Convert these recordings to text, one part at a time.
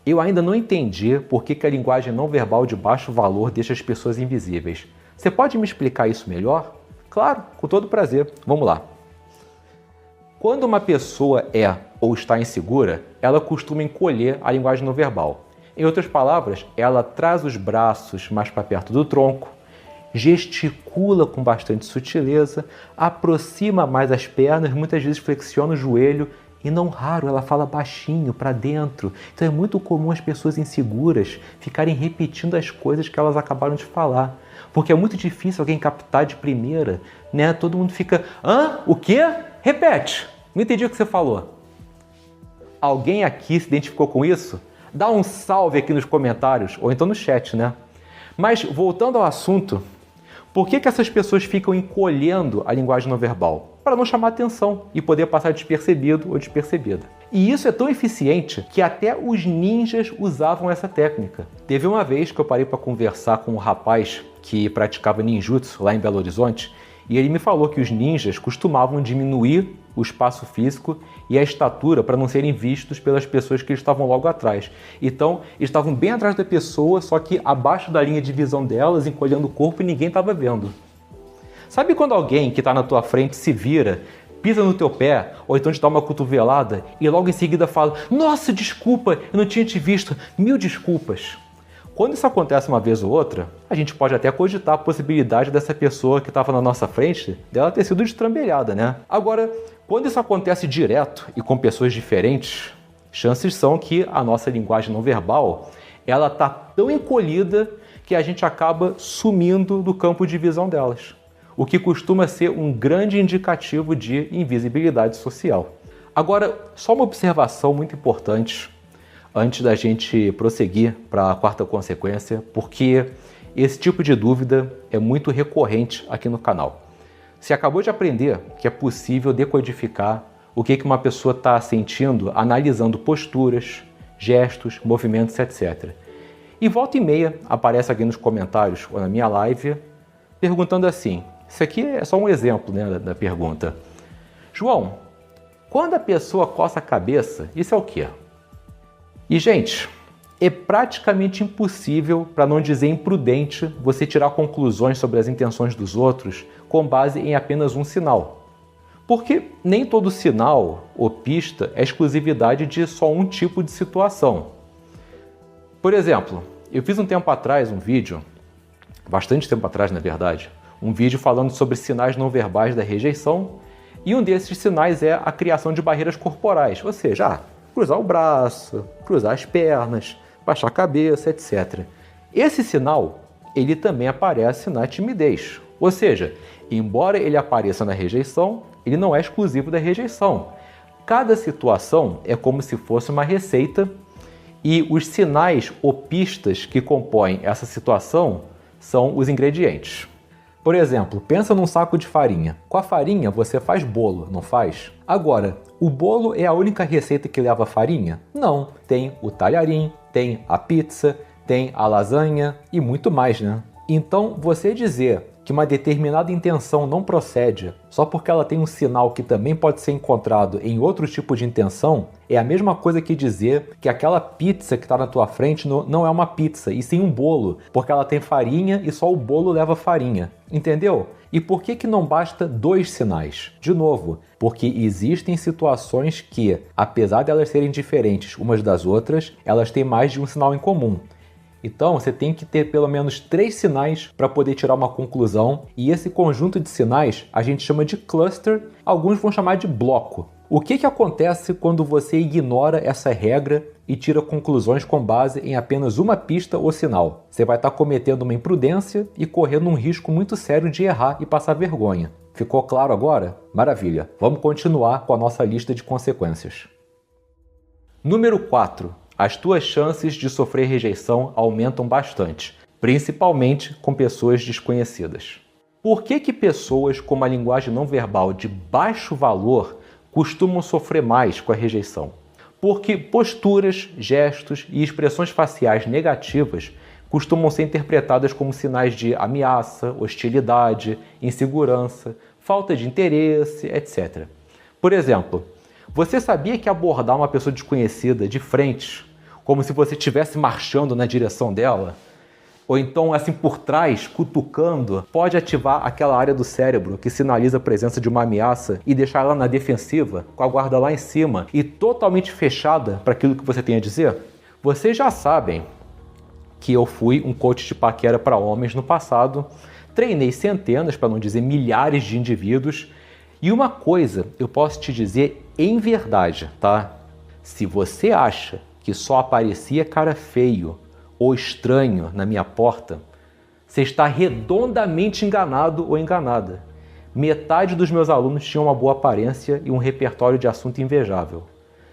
Eu ainda não entendi por que a linguagem não verbal de baixo valor deixa as pessoas invisíveis. Você pode me explicar isso melhor? Claro, com todo prazer. Vamos lá. Quando uma pessoa é ou está insegura, ela costuma encolher a linguagem não verbal. Em outras palavras, ela traz os braços mais para perto do tronco, gesticula com bastante sutileza, aproxima mais as pernas, muitas vezes flexiona o joelho e, não raro, ela fala baixinho, para dentro. Então é muito comum as pessoas inseguras ficarem repetindo as coisas que elas acabaram de falar, porque é muito difícil alguém captar de primeira, né? Todo mundo fica, hã? O quê? Repete! Não entendi o que você falou. Alguém aqui se identificou com isso? Dá um salve aqui nos comentários, ou então no chat, né? Mas, voltando ao assunto, por que essas pessoas ficam encolhendo a linguagem não verbal? Para não chamar atenção e poder passar despercebido ou despercebida. E isso é tão eficiente que até os ninjas usavam essa técnica. Teve uma vez que eu parei para conversar com um rapaz que praticava ninjutsu lá em Belo Horizonte, e ele me falou que os ninjas costumavam diminuir o espaço físico e a estatura para não serem vistos pelas pessoas que estavam logo atrás. Então, eles estavam bem atrás da pessoa, só que abaixo da linha de visão delas, encolhendo o corpo e ninguém estava vendo. Sabe quando alguém que está na tua frente se vira, pisa no teu pé, ou então te dá uma cotovelada e logo em seguida fala: "Nossa, desculpa, eu não tinha te visto, mil desculpas"? Quando isso acontece uma vez ou outra, a gente pode até cogitar a possibilidade dessa pessoa que estava na nossa frente, dela ter sido destrambelhada, né? Agora, quando isso acontece direto e com pessoas diferentes, chances são que a nossa linguagem não verbal, ela tá tão encolhida que a gente acaba sumindo do campo de visão delas, o que costuma ser um grande indicativo de invisibilidade social. Agora, só uma observação muito importante antes da gente prosseguir para a quarta consequência, porque esse tipo de dúvida é muito recorrente aqui no canal. Você acabou de aprender que é possível decodificar o que uma pessoa está sentindo analisando posturas, gestos, movimentos, etc. E volta e meia aparece aqui nos comentários ou na minha live perguntando assim, isso aqui é só um exemplo, né, da pergunta. João, quando a pessoa coça a cabeça, isso é o quê? E, gente, é praticamente impossível, para não dizer imprudente, você tirar conclusões sobre as intenções dos outros com base em apenas um sinal. Porque nem todo sinal ou pista é exclusividade de só um tipo de situação. Por exemplo, eu fiz um tempo atrás um vídeo, bastante tempo atrás na verdade, um vídeo falando sobre sinais não verbais da rejeição, e um desses sinais é a criação de barreiras corporais, ou seja, cruzar o braço, cruzar as pernas, baixar a cabeça, etc. Esse sinal, ele também aparece na timidez. Ou seja, embora ele apareça na rejeição, ele não é exclusivo da rejeição. Cada situação é como se fosse uma receita e os sinais ou pistas que compõem essa situação são os ingredientes. Por exemplo, pensa num saco de farinha. Com a farinha você faz bolo, não faz? Agora, o bolo é a única receita que leva farinha? Não. Tem o talharim, tem a pizza, tem a lasanha e muito mais, né? Então, você dizer que uma determinada intenção não procede só porque ela tem um sinal que também pode ser encontrado em outro tipo de intenção é a mesma coisa que dizer que aquela pizza que está na tua frente não é uma pizza, e sim um bolo, porque ela tem farinha e só o bolo leva farinha. Entendeu? E por que não basta dois sinais? De novo, porque existem situações que, apesar de elas serem diferentes umas das outras, elas têm mais de um sinal em comum. Então, você tem que ter pelo menos 3 sinais para poder tirar uma conclusão, e esse conjunto de sinais a gente chama de cluster, alguns vão chamar de bloco. O que acontece quando você ignora essa regra e tira conclusões com base em apenas uma pista ou sinal? Você vai estar cometendo uma imprudência e correndo um risco muito sério de errar e passar vergonha. Ficou claro agora? Maravilha! Vamos continuar com a nossa lista de consequências. Número 4. As tuas chances de sofrer rejeição aumentam bastante, principalmente com pessoas desconhecidas. Por que pessoas com uma linguagem não verbal de baixo valor costumam sofrer mais com a rejeição? Porque posturas, gestos e expressões faciais negativas costumam ser interpretadas como sinais de ameaça, hostilidade, insegurança, falta de interesse, etc. Por exemplo, você sabia que abordar uma pessoa desconhecida de frente como se você estivesse marchando na direção dela, ou então assim por trás, cutucando, pode ativar aquela área do cérebro que sinaliza a presença de uma ameaça e deixar ela na defensiva, com a guarda lá em cima e totalmente fechada para aquilo que você tem a dizer? Vocês já sabem que eu fui um coach de paquera para homens no passado, treinei centenas, para não dizer milhares de indivíduos, e uma coisa eu posso te dizer em verdade, tá? Se você acha que só aparecia cara feio ou estranho na minha porta, você está redondamente enganado ou enganada. Metade dos meus alunos tinham uma boa aparência e um repertório de assunto invejável.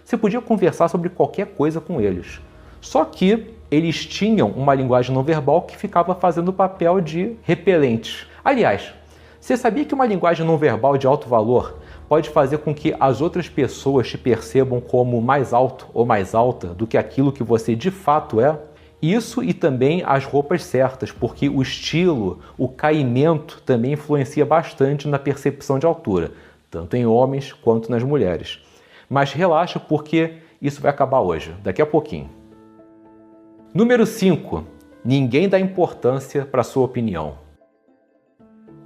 Você podia conversar sobre qualquer coisa com eles. Só que eles tinham uma linguagem não verbal que ficava fazendo o papel de repelente. Aliás, você sabia que uma linguagem não verbal de alto valor pode fazer com que as outras pessoas te percebam como mais alto ou mais alta do que aquilo que você de fato é? Isso e também as roupas certas, porque o estilo, o caimento também influencia bastante na percepção de altura, tanto em homens quanto nas mulheres. Mas relaxa porque isso vai acabar hoje, daqui a pouquinho. Número 5. Ninguém dá importância para a sua opinião.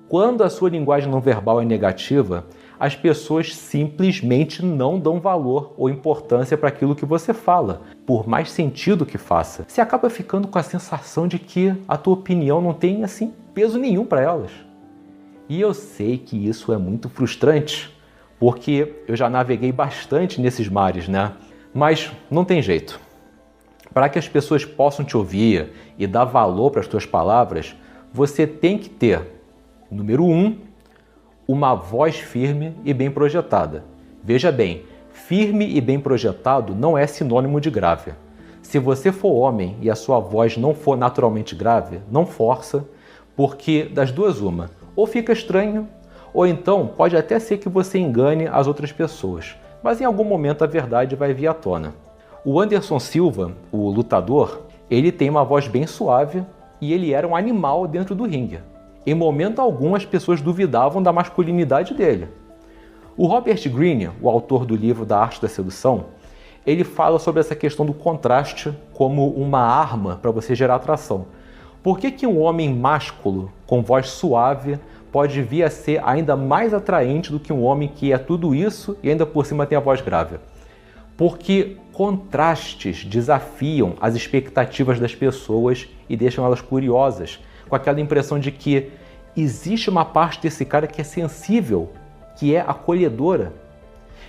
Quando a sua linguagem não verbal é negativa, as pessoas simplesmente não dão valor ou importância para aquilo que você fala, por mais sentido que faça. Você acaba ficando com a sensação de que a tua opinião não tem, assim, peso nenhum para elas. E eu sei que isso é muito frustrante, porque eu já naveguei bastante nesses mares, né? Mas não tem jeito. Para que as pessoas possam te ouvir e dar valor para as tuas palavras, você tem que ter, número 1, uma voz firme e bem projetada. Veja bem, firme e bem projetado não é sinônimo de grave. Se você for homem e a sua voz não for naturalmente grave, não força, porque das duas uma, ou fica estranho, ou então pode até ser que você engane as outras pessoas, mas em algum momento a verdade vai vir à tona. O Anderson Silva, o lutador, ele tem uma voz bem suave e ele era um animal dentro do ringue. Em momento algum as pessoas duvidavam da masculinidade dele. O Robert Greene, o autor do livro Da Arte da Sedução, ele fala sobre essa questão do contraste como uma arma para você gerar atração. Por que um homem másculo com voz suave pode vir a ser ainda mais atraente do que um homem que é tudo isso e ainda por cima tem a voz grave? Porque contrastes desafiam as expectativas das pessoas e deixam elas curiosas, com aquela impressão de que existe uma parte desse cara que é sensível, que é acolhedora.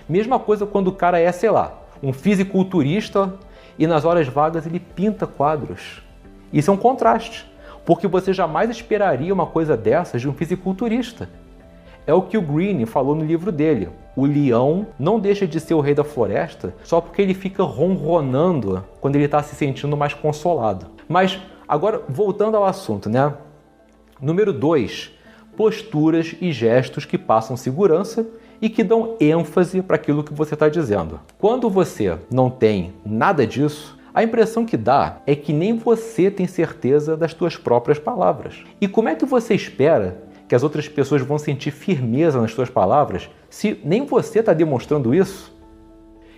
Mesma coisa quando o cara é, sei lá, um fisiculturista e nas horas vagas ele pinta quadros. Isso é um contraste, porque você jamais esperaria uma coisa dessas de um fisiculturista. É o que o Greene falou no livro dele. O leão não deixa de ser o rei da floresta só porque ele fica ronronando quando ele está se sentindo mais consolado. Mas agora, voltando ao assunto, né? Número 2, posturas e gestos que passam segurança e que dão ênfase para aquilo que você está dizendo. Quando você não tem nada disso, a impressão que dá é que nem você tem certeza das suas próprias palavras. E como é que você espera que as outras pessoas vão sentir firmeza nas suas palavras se nem você está demonstrando isso?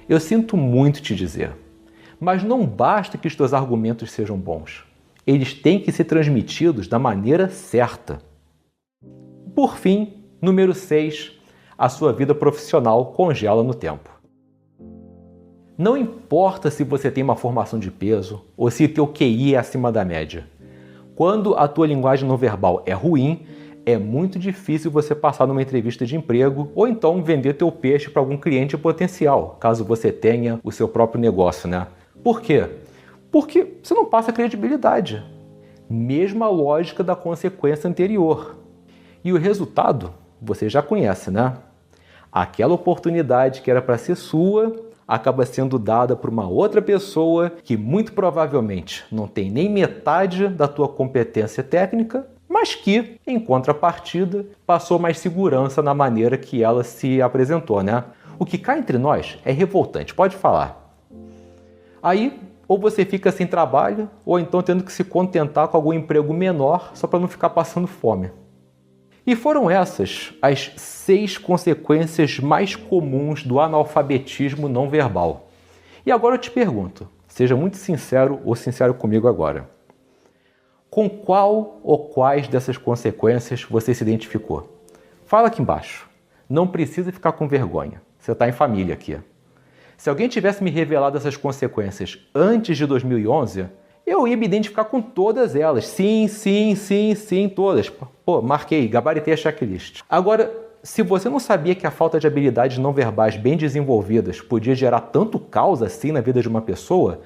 Eu sinto muito te dizer, mas não basta que os teus argumentos sejam bons. Eles têm que ser transmitidos da maneira certa. Por fim, número 6, a sua vida profissional congela no tempo. Não importa se você tem uma formação de peso ou se teu QI é acima da média. Quando a tua linguagem não verbal é ruim, é muito difícil você passar numa entrevista de emprego ou então vender teu peixe para algum cliente potencial, caso você tenha o seu próprio negócio, né? Por quê? Porque você não passa credibilidade. Mesma lógica da consequência anterior. E o resultado, você já conhece, né? Aquela oportunidade que era para ser sua, acaba sendo dada por uma outra pessoa que muito provavelmente não tem nem metade da tua competência técnica, mas que, em contrapartida, passou mais segurança na maneira que ela se apresentou, né? O que cá entre nós é revoltante, pode falar. Aí, ou você fica sem trabalho, ou então tendo que se contentar com algum emprego menor só para não ficar passando fome. E foram essas as 6 consequências mais comuns do analfabetismo não verbal. E agora eu te pergunto, Seja muito sincero ou sincero comigo agora. Com qual ou quais dessas consequências você se identificou? Fala aqui embaixo. Não precisa ficar com vergonha. Você está em família aqui. Se alguém tivesse me revelado essas consequências antes de 2011, eu ia me identificar com todas elas. Sim, todas. Pô, marquei, gabaritei a checklist. Agora, se você não sabia que a falta de habilidades não verbais bem desenvolvidas podia gerar tanto caos assim na vida de uma pessoa,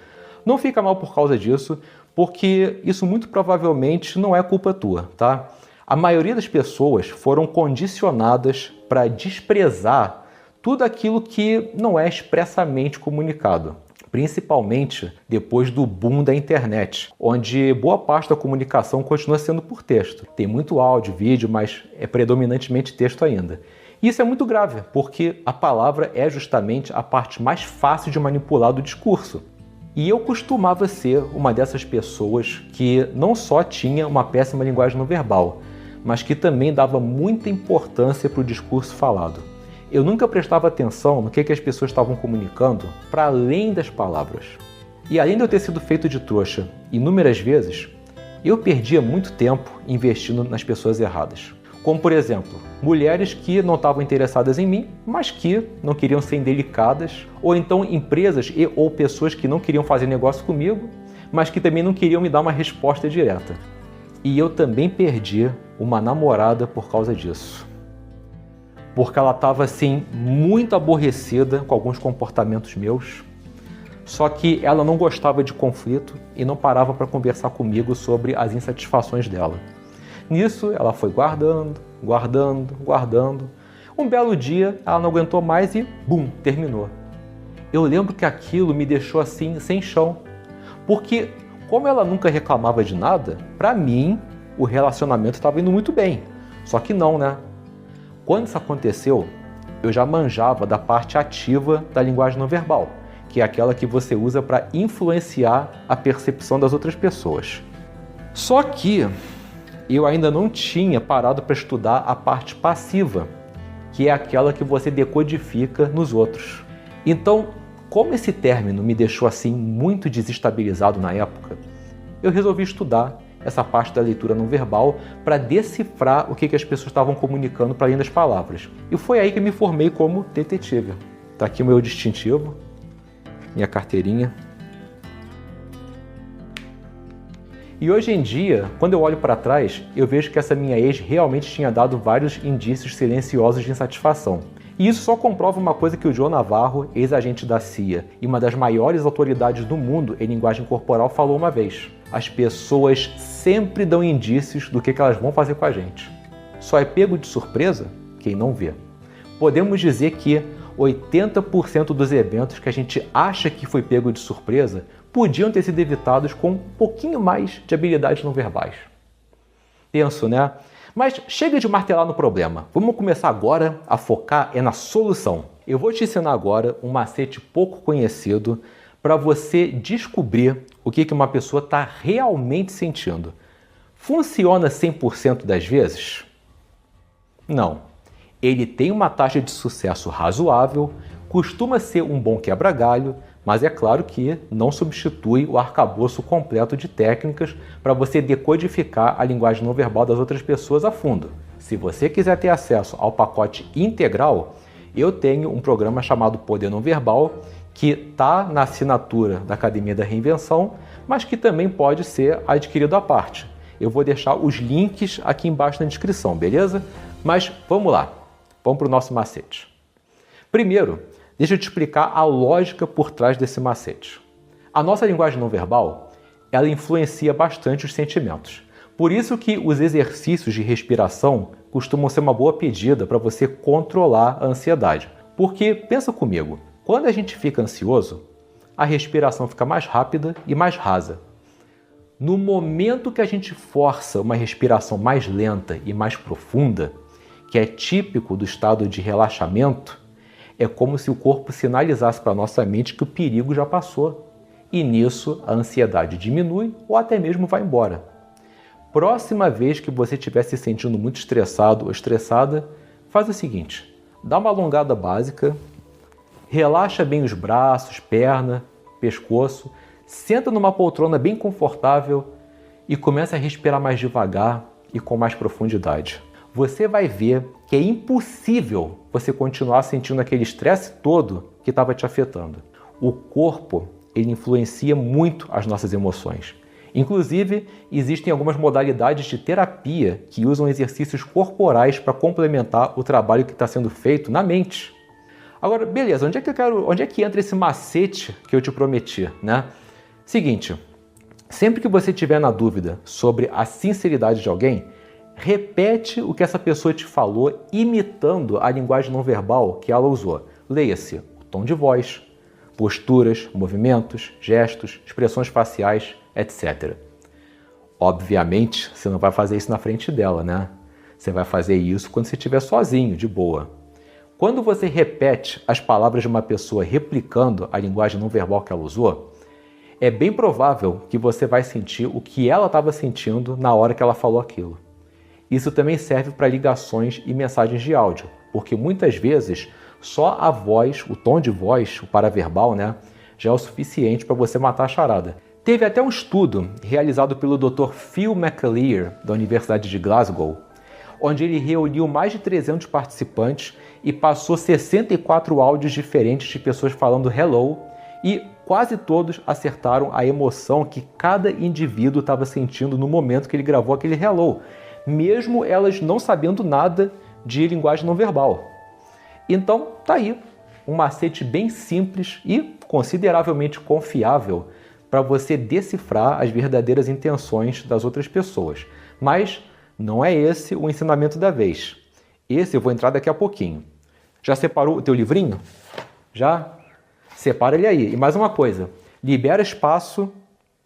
não fica mal por causa disso, porque isso muito provavelmente não é culpa tua, tá? A maioria das pessoas foram condicionadas para desprezar tudo aquilo que não é expressamente comunicado, principalmente depois do boom da internet, onde boa parte da comunicação continua sendo por texto. Tem muito áudio, vídeo, mas é predominantemente texto ainda. Isso é muito grave, porque a palavra é justamente a parte mais fácil de manipular do discurso. E eu costumava ser uma dessas pessoas que não só tinha uma péssima linguagem não verbal, mas que também dava muita importância para o discurso falado. Eu nunca prestava atenção no que as pessoas estavam comunicando para além das palavras. E além de eu ter sido feito de trouxa inúmeras vezes, eu perdia muito tempo investindo nas pessoas erradas. Como, por exemplo, mulheres que não estavam interessadas em mim, mas que não queriam ser indelicadas, ou então empresas ou pessoas que não queriam fazer negócio comigo, mas que também não queriam me dar uma resposta direta. E eu também perdi uma namorada por causa disso. Porque ela estava, assim, muito aborrecida com alguns comportamentos meus, só que ela não gostava de conflito e não parava para conversar comigo sobre as insatisfações dela. Nisso, ela foi guardando. Um belo dia, ela não aguentou mais e, bum, terminou. Eu lembro que aquilo me deixou assim, sem chão. Porque, como ela nunca reclamava de nada, para mim, o relacionamento estava indo muito bem. Só que não, né? Quando isso aconteceu, eu já manjava da parte ativa da linguagem não verbal, que é aquela que você usa para influenciar a percepção das outras pessoas. Só que eu ainda não tinha parado para estudar a parte passiva, que é aquela que você decodifica nos outros. Então, como esse término me deixou assim muito desestabilizado na época, eu resolvi estudar essa parte da leitura não verbal para decifrar o que as pessoas estavam comunicando para além das palavras. E foi aí que eu me formei como detetive. Tá aqui o meu distintivo, minha carteirinha. E hoje em dia, quando eu olho para trás, eu vejo que essa minha ex realmente tinha dado vários indícios silenciosos de insatisfação. E isso só comprova uma coisa que o Joe Navarro, ex-agente da CIA e uma das maiores autoridades do mundo em linguagem corporal, falou uma vez. As pessoas sempre dão indícios do que elas vão fazer com a gente. Só é pego de surpresa quem não vê. Podemos dizer que 80% dos eventos que a gente acha que foi pego de surpresa podiam ter sido evitados com um pouquinho mais de habilidades não verbais. Tenso, né? Mas chega de martelar no problema. Vamos começar agora a focar na solução. Eu vou te ensinar agora um macete pouco conhecido para você descobrir o que uma pessoa está realmente sentindo. Funciona 100% das vezes? Não. Ele tem uma taxa de sucesso razoável, costuma ser um bom quebra-galho, mas é claro que não substitui o arcabouço completo de técnicas para você decodificar a linguagem não verbal das outras pessoas a fundo. Se você quiser ter acesso ao pacote integral, eu tenho um programa chamado Poder Não Verbal, que está na assinatura da Academia da Reinvenção, mas que também pode ser adquirido à parte. Eu vou deixar os links aqui embaixo na descrição, beleza? Mas vamos lá, vamos para o nosso macete. Primeiro, deixa eu te explicar a lógica por trás desse macete. A nossa linguagem não verbal, ela influencia bastante os sentimentos. Por isso que os exercícios de respiração costumam ser uma boa pedida para você controlar a ansiedade. Porque, pensa comigo, quando a gente fica ansioso, a respiração fica mais rápida e mais rasa. No momento que a gente força uma respiração mais lenta e mais profunda, que é típico do estado de relaxamento, é como se o corpo sinalizasse para a nossa mente que o perigo já passou. E nisso a ansiedade diminui ou até mesmo vai embora. Próxima vez que você estiver se sentindo muito estressado ou estressada, faz o seguinte, dá uma alongada básica, relaxa bem os braços, perna, pescoço, Senta numa poltrona bem confortável e começa a respirar mais devagar e com mais profundidade. Você vai ver que é impossível você continuar sentindo aquele estresse todo que estava te afetando. O corpo, ele influencia muito as nossas emoções. Inclusive, existem algumas modalidades de terapia que usam exercícios corporais para complementar o trabalho que está sendo feito na mente. Agora, beleza, onde é que entra esse macete que eu te prometi, né? Seguinte, sempre que você estiver na dúvida sobre a sinceridade de alguém, repete o que essa pessoa te falou imitando a linguagem não verbal que ela usou. Leia-se o tom de voz, posturas, movimentos, gestos, expressões faciais, etc. Obviamente, você não vai fazer isso na frente dela, né? Você vai fazer isso quando você estiver sozinho, de boa. Quando você repete as palavras de uma pessoa replicando a linguagem não verbal que ela usou, é bem provável que você vai sentir o que ela estava sentindo na hora que ela falou aquilo. Isso também serve para ligações e mensagens de áudio, porque muitas vezes só a voz, o tom de voz, o paraverbal, né, já é o suficiente para você matar a charada. Teve até um estudo realizado pelo Dr. Phil McAleer, da Universidade de Glasgow, onde ele reuniu mais de 300 participantes e passou 64 áudios diferentes de pessoas falando hello, e quase todos acertaram a emoção que cada indivíduo estava sentindo no momento que ele gravou aquele hello, mesmo elas não sabendo nada de linguagem não verbal. Então, tá aí um macete bem simples e consideravelmente confiável para você decifrar as verdadeiras intenções das outras pessoas. Mas não é esse o ensinamento da vez. Esse eu vou entrar daqui a pouquinho. Já separou o teu livrinho? Já? Separa ele aí. E mais uma coisa, libera espaço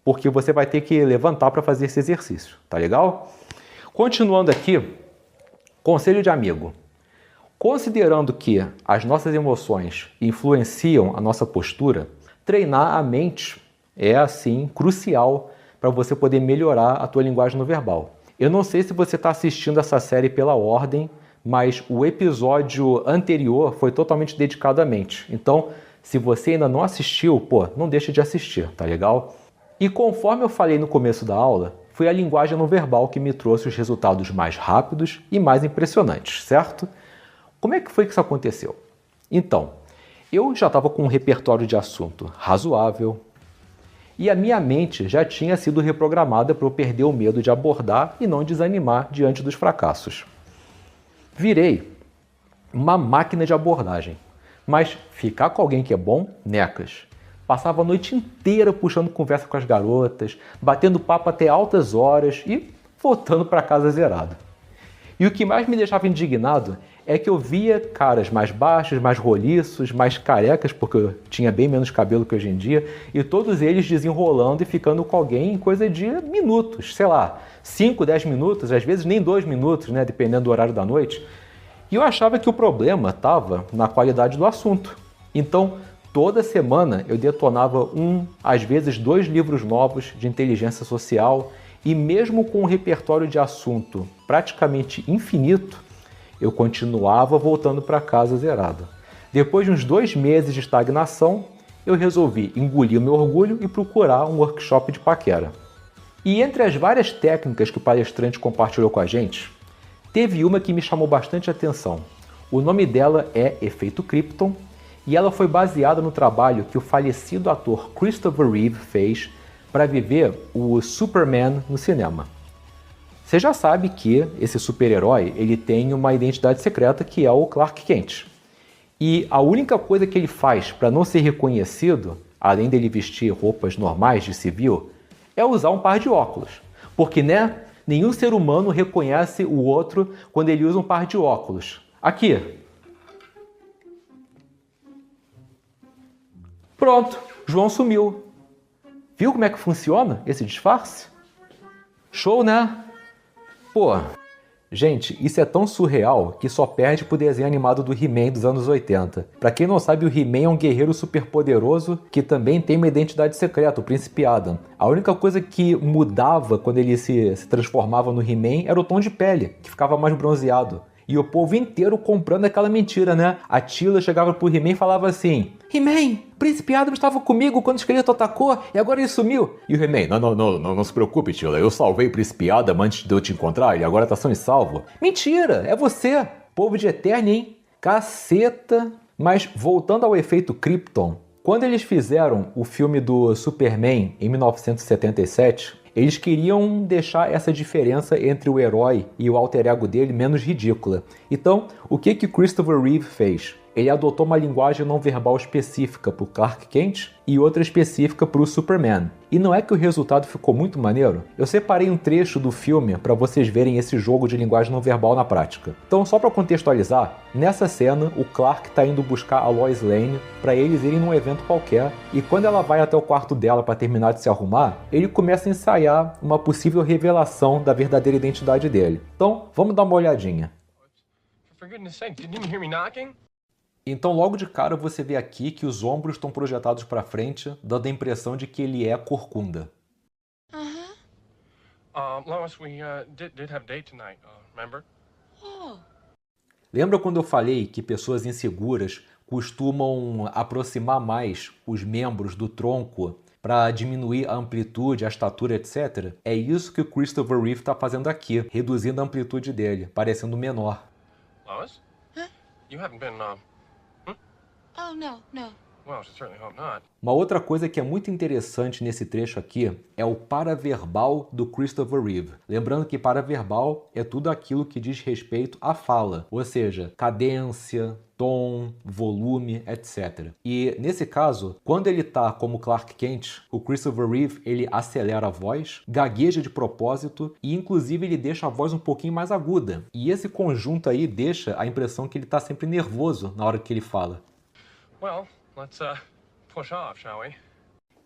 porque você vai ter que levantar para fazer esse exercício, tá legal? Continuando aqui, conselho de amigo. Considerando que as nossas emoções influenciam a nossa postura, treinar a mente é, assim, crucial para você poder melhorar a tua linguagem não verbal. Eu não sei se você está assistindo essa série pela ordem, mas o episódio anterior foi totalmente dedicado à mente. Então, se você ainda não assistiu, não deixa de assistir, tá legal? E conforme eu falei no começo da aula, foi a linguagem não verbal que me trouxe os resultados mais rápidos e mais impressionantes, certo? Como é que foi que isso aconteceu? Então, eu já estava com um repertório de assunto razoável e a minha mente já tinha sido reprogramada para eu perder o medo de abordar e não desanimar diante dos fracassos. Virei uma máquina de abordagem, mas ficar com alguém que é bom, necas. Passava a noite inteira puxando conversa com as garotas, batendo papo até altas horas e voltando para casa zerado. E o que mais me deixava indignado é que eu via caras mais baixos, mais roliços, mais carecas, porque eu tinha bem menos cabelo que hoje em dia, e todos eles desenrolando e ficando com alguém em coisa de minutos, sei lá, 5, 10 minutos, às vezes nem 2 minutos, né, dependendo do horário da noite. E eu achava que o problema estava na qualidade do assunto. Então, toda semana eu detonava às vezes 2 livros novos de inteligência social, e mesmo com um repertório de assunto praticamente infinito, eu continuava voltando para casa zerado. Depois de uns 2 meses de estagnação, eu resolvi engolir o meu orgulho e procurar um workshop de paquera. E entre as várias técnicas que o palestrante compartilhou com a gente, teve uma que me chamou bastante atenção. O nome dela é Efeito Krypton e ela foi baseada no trabalho que o falecido ator Christopher Reeve fez para viver o Superman no cinema. Você já sabe que esse super-herói ele tem uma identidade secreta que é o Clark Kent. E a única coisa que ele faz para não ser reconhecido, além dele vestir roupas normais de civil, é usar um par de óculos. Porque, né, nenhum ser humano reconhece o outro quando ele usa um par de óculos. Aqui. Pronto, João sumiu. Viu como é que funciona esse disfarce? Show, né? Pô, gente, isso é tão surreal que só perde pro desenho animado do He-Man dos anos 80. Pra quem não sabe, o He-Man é um guerreiro superpoderoso que também tem uma identidade secreta, o Príncipe Adam. A única coisa que mudava quando ele se transformava no He-Man era o tom de pele, que ficava mais bronzeado. E o povo inteiro comprando aquela mentira, né? A Teela chegava pro He-Man e falava assim: He-Man, Príncipe Adam estava comigo quando o esqueleto atacou e agora ele sumiu. E o He-Man: não se preocupe, Teela, eu salvei o Príncipe Adam antes de eu te encontrar, ele agora tá são e salvo. Mentira, é você, povo de Eternia, hein? Caceta. Mas voltando ao efeito Krypton, quando eles fizeram o filme do Superman em 1977, eles queriam deixar essa diferença entre o herói e o alter ego dele menos ridícula. Então, o que Christopher Reeve fez? Ele adotou uma linguagem não verbal específica para o Clark Kent e outra específica para o Superman. E não é que o resultado ficou muito maneiro? Eu separei um trecho do filme para vocês verem esse jogo de linguagem não verbal na prática. Então, só para contextualizar, nessa cena o Clark está indo buscar a Lois Lane para eles irem num evento qualquer, e quando ela vai até o quarto dela para terminar de se arrumar, ele começa a ensaiar uma possível revelação da verdadeira identidade dele. Então, vamos dar uma olhadinha. For goodness sake, didn't you hear me knocking? Então logo de cara você vê aqui que os ombros estão projetados para frente, dando a impressão de que ele é corcunda. Lois, we did have a date tonight, remember? Oh. Lembra quando eu falei que pessoas inseguras costumam aproximar mais os membros do tronco para diminuir a amplitude, a estatura, etc? É isso que o Christopher Reeve está fazendo aqui, reduzindo a amplitude dele, parecendo menor. Lois? Huh? You haven't been, Oh, no. well, I should certainly hope not. Uma outra coisa que é muito interessante nesse trecho aqui é o paraverbal do Christopher Reeve. Lembrando que paraverbal é tudo aquilo que diz respeito à fala, ou seja, cadência, tom, volume, etc. E nesse caso, quando ele tá como Clark Kent, o Christopher Reeve ele acelera a voz, gagueja de propósito e inclusive ele deixa a voz um pouquinho mais aguda. E esse conjunto aí deixa a impressão que ele tá sempre nervoso na hora que ele fala. Well, let's push off, shall we?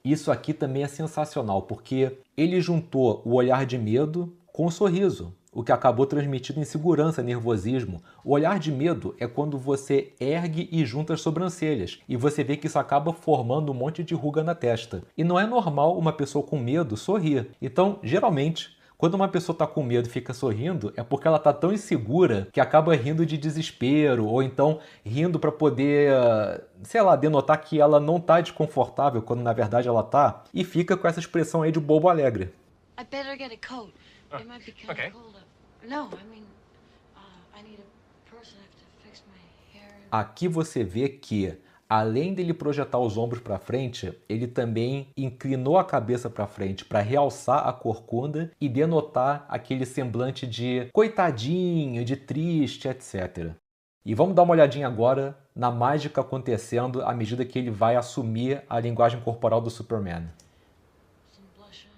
Isso aqui também é sensacional, porque ele juntou o olhar de medo com o sorriso, o que acabou transmitindo insegurança, nervosismo. O olhar de medo é quando você ergue e junta as sobrancelhas, e você vê que isso acaba formando um monte de ruga na testa. E não é normal uma pessoa com medo sorrir. Então, geralmente, quando uma pessoa está com medo e fica sorrindo, é porque ela está tão insegura que acaba rindo de desespero, ou então rindo para poder, sei lá, denotar que ela não está desconfortável, quando na verdade ela está, e fica com essa expressão aí de bobo alegre. I better get a coat. It might be kind okay. of cold up. No, I mean, I need a person. I have to fix my hair. Aqui você vê que, além dele projetar os ombros para frente, ele também inclinou a cabeça para frente para realçar a corcunda e denotar aquele semblante de coitadinho, de triste, etc. E vamos dar uma olhadinha agora na mágica acontecendo à medida que ele vai assumir a linguagem corporal do Superman. Some blush on.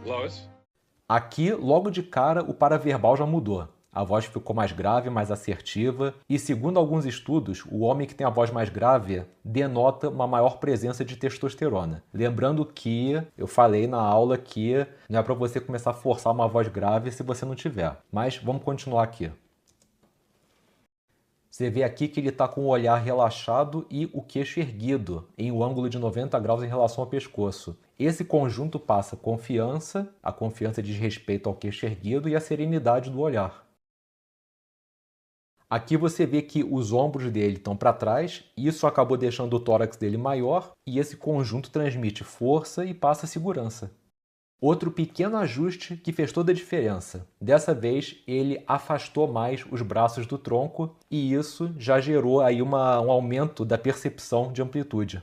Lois? Aqui, logo de cara, o paraverbal já mudou. A voz ficou mais grave, mais assertiva, e segundo alguns estudos, o homem que tem a voz mais grave denota uma maior presença de testosterona. Lembrando que eu falei na aula que não é para você começar a forçar uma voz grave se você não tiver. Mas vamos continuar aqui. Você vê aqui que ele está com o olhar relaxado e o queixo erguido, em um ângulo de 90 graus em relação ao pescoço. Esse conjunto passa confiança, a confiança diz respeito ao queixo erguido e a serenidade do olhar. Aqui você vê que os ombros dele estão para trás, isso acabou deixando o tórax dele maior, e esse conjunto transmite força e passa segurança. Outro pequeno ajuste que fez toda a diferença. Dessa vez, ele afastou mais os braços do tronco e isso já gerou aí um aumento da percepção de amplitude.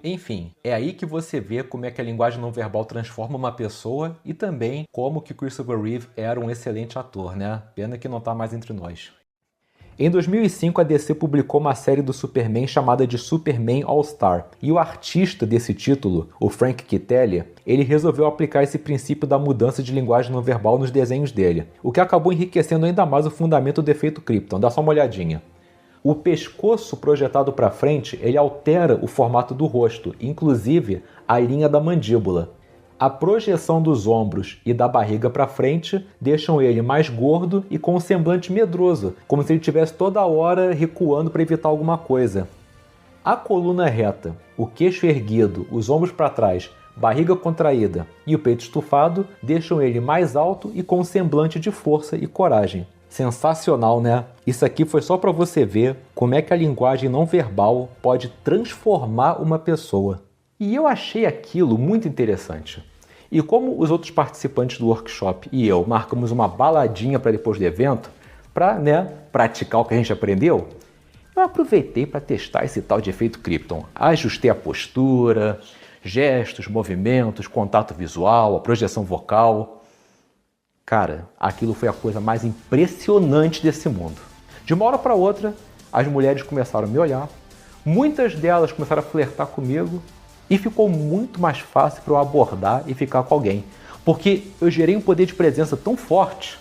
Enfim, é aí que você vê como é que a linguagem não verbal transforma uma pessoa e também como que Christopher Reeve era um excelente ator, né? Pena que não está mais entre nós. Em 2005, a DC publicou uma série do Superman chamada de Superman All-Star. E o artista desse título, o Frank Kittelli, ele resolveu aplicar esse princípio da mudança de linguagem não verbal nos desenhos dele, o que acabou enriquecendo ainda mais o fundamento do efeito Krypton. Dá só uma olhadinha. O pescoço projetado para frente, ele altera o formato do rosto, inclusive a linha da mandíbula. A projeção dos ombros e da barriga para frente deixam ele mais gordo e com um semblante medroso, como se ele estivesse toda hora recuando para evitar alguma coisa. A coluna reta, o queixo erguido, os ombros para trás, barriga contraída e o peito estufado deixam ele mais alto e com um semblante de força e coragem. Sensacional, né? Isso aqui foi só para você ver como é que a linguagem não verbal pode transformar uma pessoa. E eu achei aquilo muito interessante. E como os outros participantes do workshop e eu marcamos uma baladinha para depois do evento, para praticar o que a gente aprendeu, eu aproveitei para testar esse tal de efeito Krypton. Ajustei a postura, gestos, movimentos, contato visual, a projeção vocal. Cara, aquilo foi a coisa mais impressionante desse mundo. De uma hora para outra, as mulheres começaram a me olhar, muitas delas começaram a flertar comigo e ficou muito mais fácil para eu abordar e ficar com alguém, porque eu gerei um poder de presença tão forte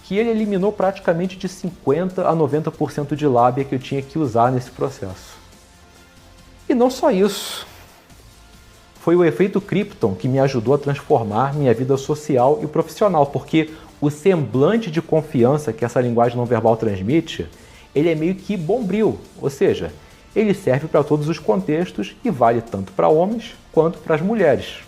que ele eliminou praticamente de 50% a 90% de lábia que eu tinha que usar nesse processo. E não só isso. Foi o efeito Krypton que me ajudou a transformar minha vida social e profissional, porque o semblante de confiança que essa linguagem não verbal transmite, ele é meio que bombril, ou seja, ele serve para todos os contextos e vale tanto para homens quanto para as mulheres.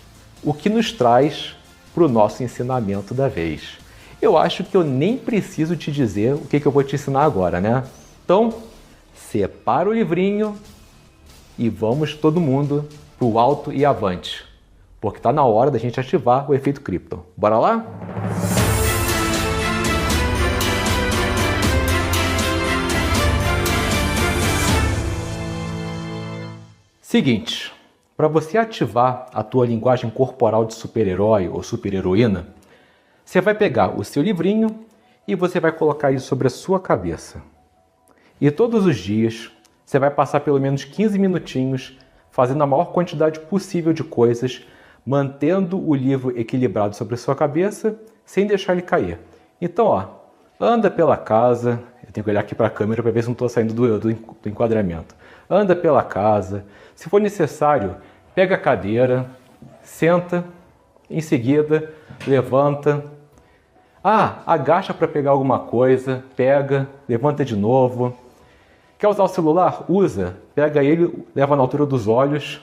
O que nos traz para o nosso ensinamento da vez. Eu acho que eu nem preciso te dizer o que eu vou te ensinar agora, né? Então, separa o livrinho e vamos todo mundo para o alto e avante, porque está na hora da gente ativar o efeito Krypton. Bora lá? Seguinte, para você ativar a tua linguagem corporal de super-herói ou super-heroína, você vai pegar o seu livrinho e você vai colocar isso sobre a sua cabeça. E todos os dias você vai passar pelo menos 15 minutinhos fazendo a maior quantidade possível de coisas, mantendo o livro equilibrado sobre a sua cabeça, sem deixar ele cair. Então, anda pela casa, eu tenho que olhar aqui para a câmera para ver se não estou saindo do enquadramento. Anda pela casa, se for necessário, pega a cadeira, senta, em seguida, levanta. Agacha para pegar alguma coisa, pega, levanta de novo. Quer usar o celular? Usa. Pega ele, leva na altura dos olhos,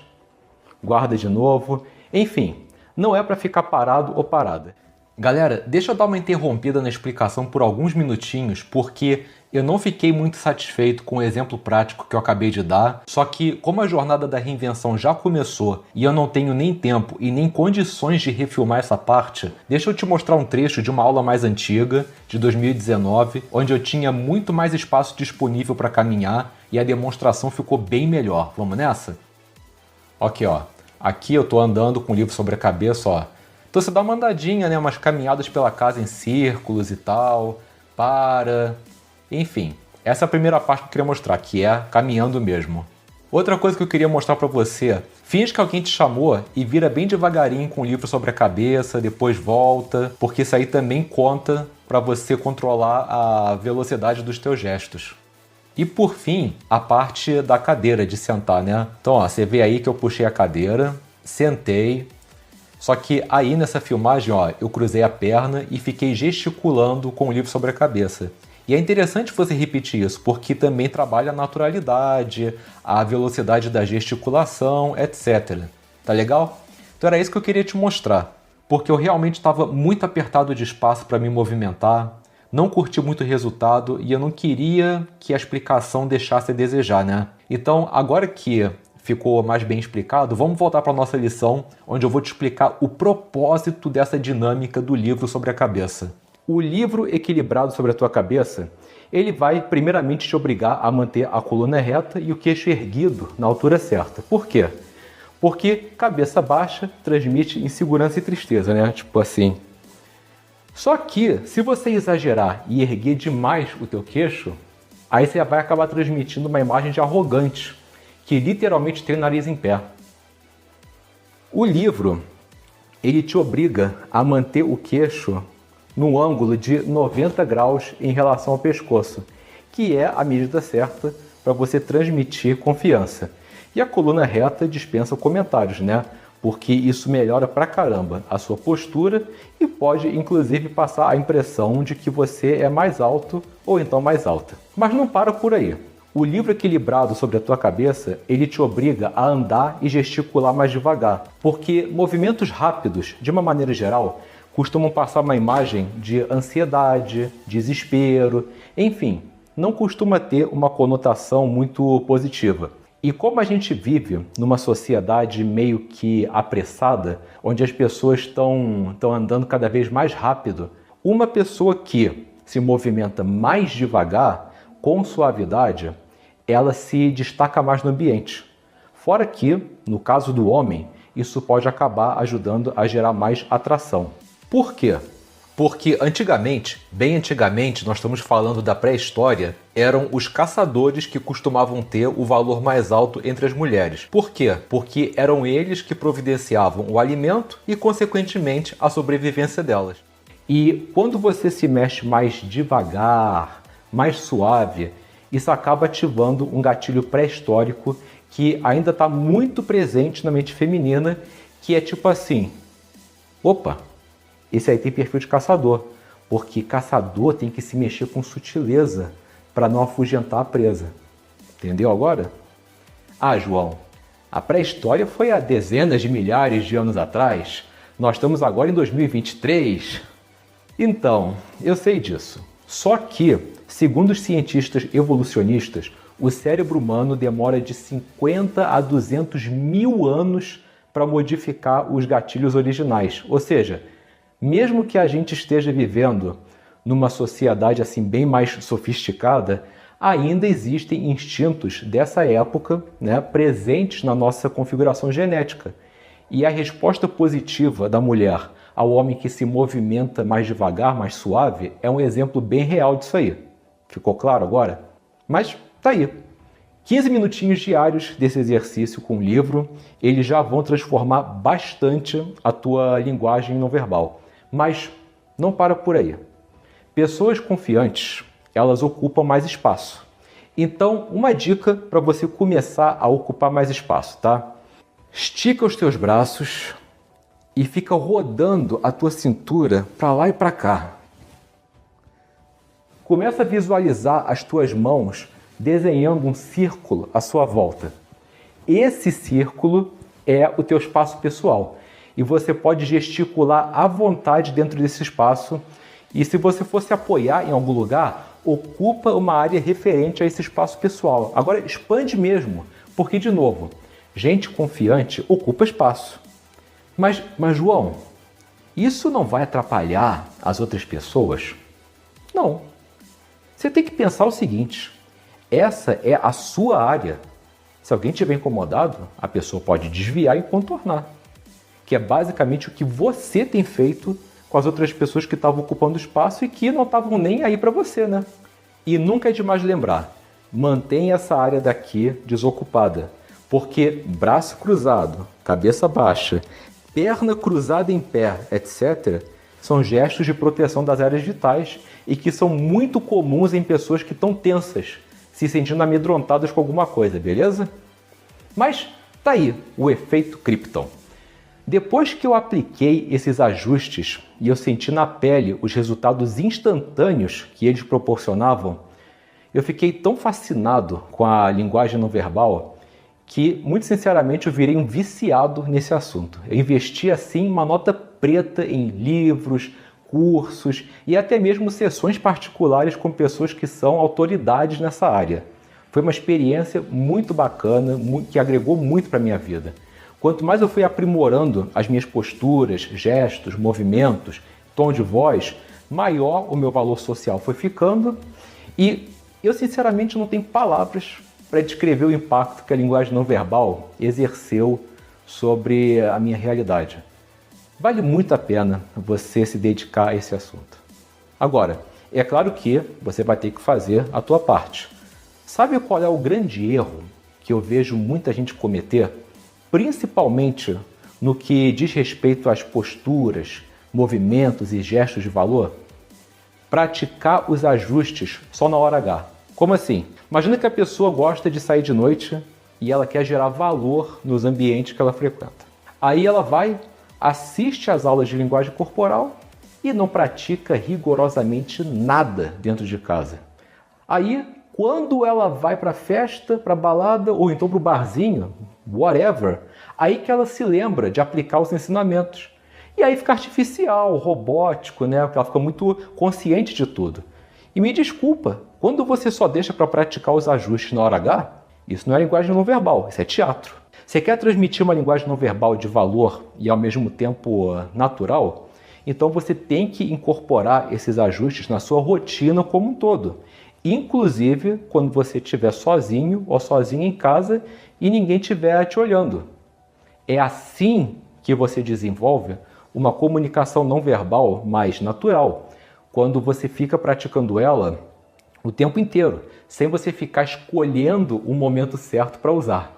guarda de novo. Enfim, não é para ficar parado ou parada. Galera, deixa eu dar uma interrompida na explicação por alguns minutinhos, porque eu não fiquei muito satisfeito com o exemplo prático que eu acabei de dar, só que como a jornada da reinvenção já começou e eu não tenho nem tempo e nem condições de refilmar essa parte, deixa eu te mostrar um trecho de uma aula mais antiga, de 2019, onde eu tinha muito mais espaço disponível para caminhar e a demonstração ficou bem melhor. Vamos nessa? Ok, aqui eu tô andando com o livro sobre a cabeça, Então você dá uma andadinha, né? Umas caminhadas pela casa em círculos e tal, enfim, essa é a primeira parte que eu queria mostrar, que é caminhando mesmo. Outra coisa que eu queria mostrar pra você, finge que alguém te chamou e vira bem devagarinho com o livro sobre a cabeça, depois volta, porque isso aí também conta pra você controlar a velocidade dos teus gestos. E por fim, a parte da cadeira, de sentar, né? Então, você vê aí que eu puxei a cadeira, sentei, só que aí nessa filmagem, eu cruzei a perna e fiquei gesticulando com o livro sobre a cabeça. E é interessante você repetir isso, porque também trabalha a naturalidade, a velocidade da gesticulação, etc. Tá legal? Então era isso que eu queria te mostrar, porque eu realmente estava muito apertado de espaço para me movimentar, não curti muito o resultado e eu não queria que a explicação deixasse a desejar, né? Então, agora que ficou mais bem explicado, vamos voltar para a nossa lição, onde eu vou te explicar o propósito dessa dinâmica do livro sobre a cabeça. O livro equilibrado sobre a tua cabeça, ele vai primeiramente te obrigar a manter a coluna reta e o queixo erguido na altura certa. Por quê? Porque cabeça baixa transmite insegurança e tristeza, né? Tipo assim. Só que, se você exagerar e erguer demais o teu queixo, aí você vai acabar transmitindo uma imagem de arrogante, que literalmente tem o nariz em pé. O livro, ele te obriga a manter o queixo num ângulo de 90 graus em relação ao pescoço, que é a medida certa para você transmitir confiança. E a coluna reta dispensa comentários, né? porque isso melhora pra caramba a sua postura e pode inclusive passar a impressão de que você é mais alto ou então mais alta. Mas não para por aí. O livro equilibrado sobre a tua cabeça, ele te obriga a andar e gesticular mais devagar, porque movimentos rápidos, de uma maneira geral, costumam passar uma imagem de ansiedade, desespero, enfim, não costuma ter uma conotação muito positiva. E como a gente vive numa sociedade meio que apressada, onde as pessoas estão andando cada vez mais rápido, uma pessoa que se movimenta mais devagar, com suavidade, ela se destaca mais no ambiente. Fora que, no caso do homem, isso pode acabar ajudando a gerar mais atração. Por quê? Porque antigamente, bem antigamente, nós estamos falando da pré-história, eram os caçadores que costumavam ter o valor mais alto entre as mulheres. Por quê? Porque eram eles que providenciavam o alimento e, consequentemente, a sobrevivência delas. E quando você se mexe mais devagar, mais suave, isso acaba ativando um gatilho pré-histórico que ainda está muito presente na mente feminina, que é tipo assim: opa, esse aí tem perfil de caçador, porque caçador tem que se mexer com sutileza para não afugentar a presa. Entendeu agora? Ah, João, a pré-história foi há dezenas de milhares de anos atrás. Nós estamos agora em 2023. Então, eu sei disso. Só que, segundo os cientistas evolucionistas, o cérebro humano demora de 50 a 200 mil anos para modificar os gatilhos originais. Ou seja, mesmo que a gente esteja vivendo numa sociedade assim bem mais sofisticada, ainda existem instintos dessa época, né, presentes na nossa configuração genética. E a resposta positiva da mulher ao homem que se movimenta mais devagar, mais suave, é um exemplo bem real disso aí. Ficou claro agora? Mas tá aí. 15 minutinhos diários desse exercício com o livro, eles já vão transformar bastante a tua linguagem não verbal. Mas não para por aí. Pessoas confiantes, elas ocupam mais espaço. Então, uma dica para você começar a ocupar mais espaço, tá? Estica os teus braços e fica rodando a tua cintura para lá e para cá. Começa a visualizar as tuas mãos desenhando um círculo à sua volta. Esse círculo é o teu espaço pessoal e você pode gesticular à vontade dentro desse espaço, e se você for se apoiar em algum lugar, ocupa uma área referente a esse espaço pessoal. Agora expande mesmo, porque de novo, gente confiante ocupa espaço. Mas João, isso não vai atrapalhar as outras pessoas? Não. Você tem que pensar o seguinte: essa é a sua área. Se alguém estiver incomodado, a pessoa pode desviar e contornar. Que é basicamente o que você tem feito com as outras pessoas que estavam ocupando espaço e que não estavam nem aí para você, né? E nunca é demais lembrar, mantenha essa área daqui desocupada. Porque braço cruzado, cabeça baixa, perna cruzada em pé, etc., são gestos de proteção das áreas vitais e que são muito comuns em pessoas que estão tensas, se sentindo amedrontadas com alguma coisa, beleza? Mas tá aí o efeito Krypton. Depois que eu apliquei esses ajustes e eu senti na pele os resultados instantâneos que eles proporcionavam, eu fiquei tão fascinado com a linguagem não verbal que, muito sinceramente, eu virei um viciado nesse assunto. Eu investi, assim, uma nota preta em livros, cursos e até mesmo sessões particulares com pessoas que são autoridades nessa área. Foi uma experiência muito bacana, que agregou muito para a minha vida. Quanto mais eu fui aprimorando as minhas posturas, gestos, movimentos, tom de voz, maior o meu valor social foi ficando, e eu, sinceramente, não tenho palavras para descrever o impacto que a linguagem não verbal exerceu sobre a minha realidade. Vale muito a pena você se dedicar a esse assunto. Agora, é claro que você vai ter que fazer a tua parte. Sabe qual é o grande erro que eu vejo muita gente cometer? Principalmente no que diz respeito às posturas, movimentos e gestos de valor? Praticar os ajustes só na hora H. Como assim? Imagina que a pessoa gosta de sair de noite e ela quer gerar valor nos ambientes que ela frequenta. Aí ela vai, assiste às aulas de linguagem corporal e não pratica rigorosamente nada dentro de casa. Aí, quando ela vai para a festa, para a balada ou então para o barzinho, whatever, aí que ela se lembra de aplicar os ensinamentos. E aí fica artificial, robótico, né? Porque ela fica muito consciente de tudo. E me desculpa, quando você só deixa para praticar os ajustes na hora H, isso não é linguagem não verbal, isso é teatro. Você quer transmitir uma linguagem não verbal de valor e ao mesmo tempo natural? Então você tem que incorporar esses ajustes na sua rotina como um todo. Inclusive quando você estiver sozinho ou sozinha em casa e ninguém estiver te olhando. É assim que você desenvolve uma comunicação não verbal mais natural, quando você fica praticando ela o tempo inteiro, sem você ficar escolhendo o momento certo para usar.